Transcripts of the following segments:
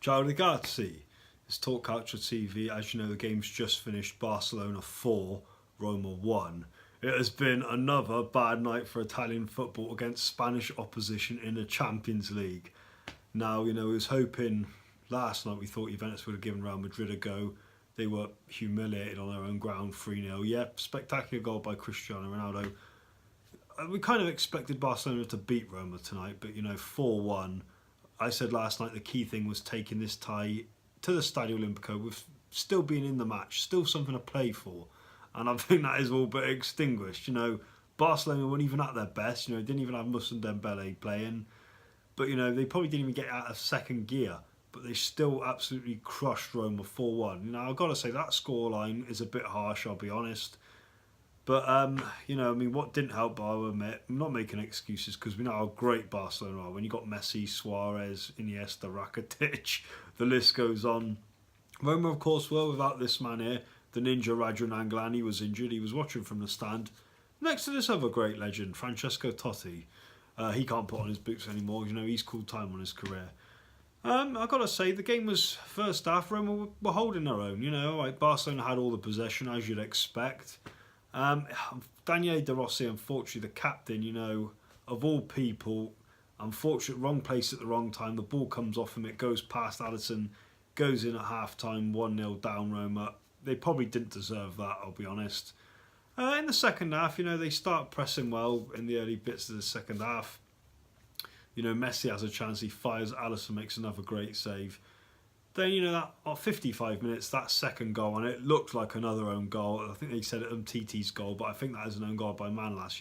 Giallorossi. It's Talk Calcio TV. As you know, the game's just finished. Barcelona 4, Roma 1. It has been another bad night for Italian football against Spanish opposition in the Champions League. Now, we was hoping last night, we thought Juventus would have given Real Madrid a go. They were humiliated on their own ground, 3-0. Yeah, spectacular goal by Cristiano Ronaldo. We kind of expected Barcelona to beat Roma tonight, but 4-1. I said last night the key thing was taking this tie to the Stadio Olimpico with still being in the match, still something to play for. And I think that is all but extinguished. Barcelona weren't even at their best. Didn't even have Moussa Dembele playing. But, they probably didn't even get out of second gear. But they still absolutely crushed Roma 4-1. I've got to say that scoreline is a bit harsh, I'll be honest. But, what didn't help, I'll admit, I'm not making excuses because we know how great Barcelona are. When you got Messi, Suarez, Iniesta, Rakitic, the list goes on. Roma, of course, were without this man here, the Ninja Radja Nainggolan. He was injured. He was watching from the stand. Next to this other great legend, Francesco Totti. He can't put on his boots anymore. He's called time on his career. I've got to say, the game was first half. Roma were holding their own. Like Barcelona had all the possession, as you'd expect. Daniele De Rossi, unfortunately, the captain, of all people, unfortunate, wrong place at the wrong time. The ball comes off him, it goes past Alisson, goes in at half-time, 1-0 down Roma. They probably didn't deserve that, I'll be honest. In the second half, they start pressing well in the early bits of the second half. Messi has a chance, he fires, Alisson makes another great save. Then, that 55 minutes, that second goal, and it looked like another own goal. I think they said it Umtiti's goal, but I think that is an own goal by Manolas.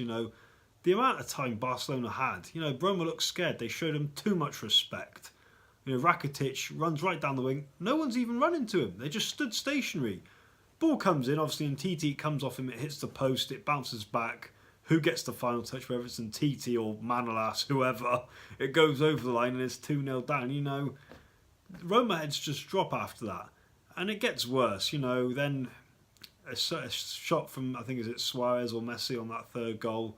The amount of time Barcelona had, Roma looked scared. They showed him too much respect. Rakitic runs right down the wing. No one's even running to him. They just stood stationary. Ball comes in, obviously, Umtiti comes off him. It hits the post. It bounces back. Who gets the final touch, whether it's Umtiti or Manolas, whoever. It goes over the line and it's 2-0 down. Roma heads just drop after that. And it gets worse, Then a shot from, I think, is it Suarez or Messi on that third goal.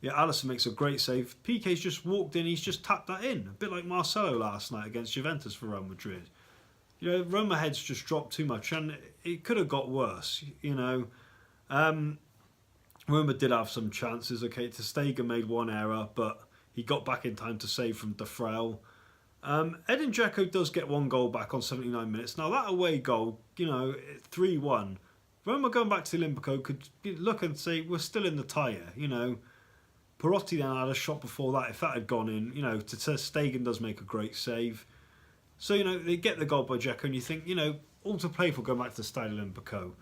Yeah, Alisson makes a great save. Piqué's just walked in, he's just tapped that in. A bit like Marcelo last night against Juventus for Real Madrid. Roma heads just dropped too much and it could have got worse, Roma did have some chances. Okay, Ter Stegen made one error, but he got back in time to save from De Frel. Edin Dzeko does get one goal back on 79 minutes. Now that away goal, 3-1. Roma going back to the Olimpico could look and say, we're still in the tie here, Perotti then had a shot before that. If that had gone in, Ter Stegen does make a great save. So, they get the goal by Dzeko and you think, all to play for going back to the Stadio Olimpico.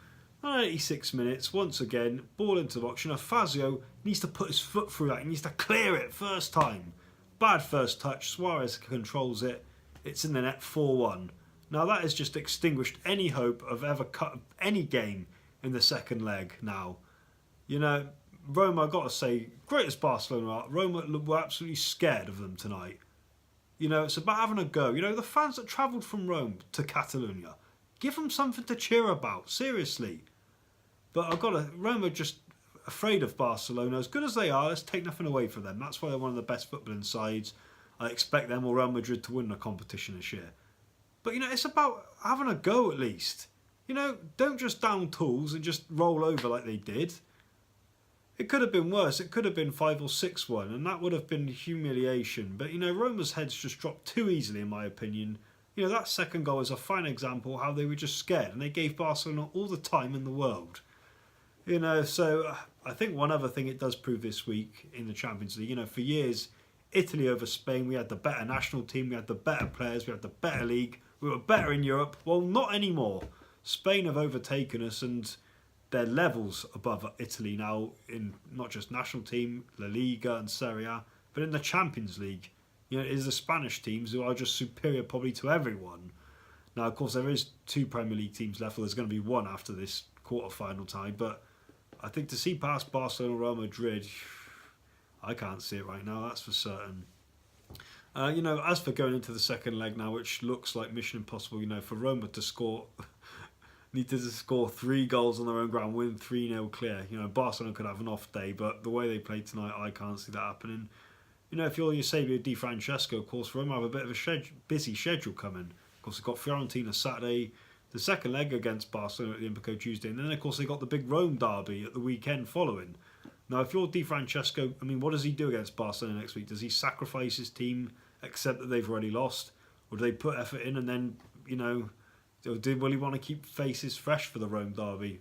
86 minutes, once again, ball into the box. Fazio needs to put his foot through that. He needs to clear it first time. Bad first touch. Suarez controls it. It's in the net, 4-1. Now that has just extinguished any hope of ever cut any game in the second leg now. Roma, I've got to say, great as Barcelona are, Roma were absolutely scared of them tonight. It's about having a go. The fans that travelled from Rome to Catalonia, give them something to cheer about, seriously. But Roma are just afraid of Barcelona. As good as they are, let's take nothing away from them. That's why they're one of the best footballing sides. I expect them or Real Madrid to win the competition this year. But, it's about having a go at least. Don't just down tools and just roll over like they did. It could have been worse. It could have been 5 or 6-1, and that would have been humiliation. But, Roma's heads just dropped too easily, in my opinion. That second goal is a fine example how they were just scared, and they gave Barcelona all the time in the world. So I think one other thing it does prove this week in the Champions League, for years, Italy over Spain, we had the better national team, we had the better players, we had the better league, we were better in Europe. Well, not anymore. Spain have overtaken us and they're levels above Italy now in not just national team, La Liga and Serie A, but in the Champions League. It is the Spanish teams who are just superior probably to everyone. Now, of course, there is 2 Premier League teams left, well, there's going to be one after this quarter-final tie, but I think to see past Barcelona, Real Madrid, I can't see it right now, that's for certain. As for going into the second leg now, which looks like mission impossible, for Roma to score, needed to score 3 goals on their own ground, win 3-0 clear. Barcelona could have an off day, but the way they played tonight, I can't see that happening. If you're Eusebio Di Francesco, of course, Roma have a bit of a busy schedule coming. Of course, they've got Fiorentina Saturday, the second leg against Barcelona at the Olimpico Tuesday, and then of course they got the big Rome derby at the weekend following. Now, if you're Di Francesco, I mean, what does he do against Barcelona next week? Does he sacrifice his team, accept that they've already lost, or do they put effort in and then, you know, will he want to keep faces fresh for the Rome derby?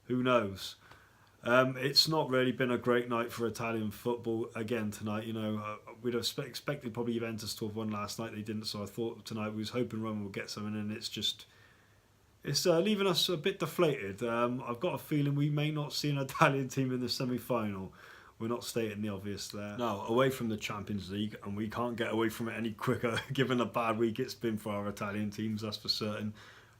Who knows? It's not really been a great night for Italian football again tonight. You know, we'd have expected probably Juventus to have won last night. They didn't, so I thought tonight we was hoping Roma would get something, and it's leaving us a bit deflated. I've got a feeling we may not see an Italian team in the semi-final. We're not stating the obvious there. No, away from the Champions League, and we can't get away from it any quicker given the bad week it's been for our Italian teams, that's for certain.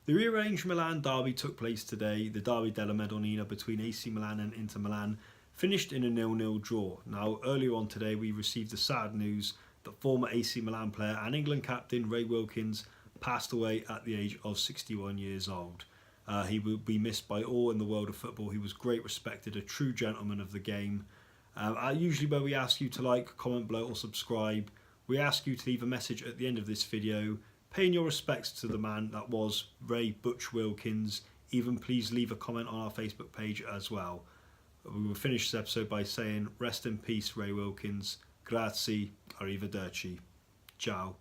The rearranged Milan derby took place today. The Derby della Madonnina between AC Milan and Inter Milan finished in a 0-0 draw. Now, earlier on today, we received the sad news that former AC Milan player and England captain Ray Wilkins passed away at the age of 61 years old. He will be missed by all in the world of football. He was great respected, a true gentleman of the game. Usually where we ask you to like, comment below or subscribe, we ask you to leave a message at the end of this video paying your respects to the man that was Ray Butch Wilkins. Even please leave a comment on our Facebook page as well. We will finish this episode by saying rest in peace Ray Wilkins, grazie, arrivederci, ciao.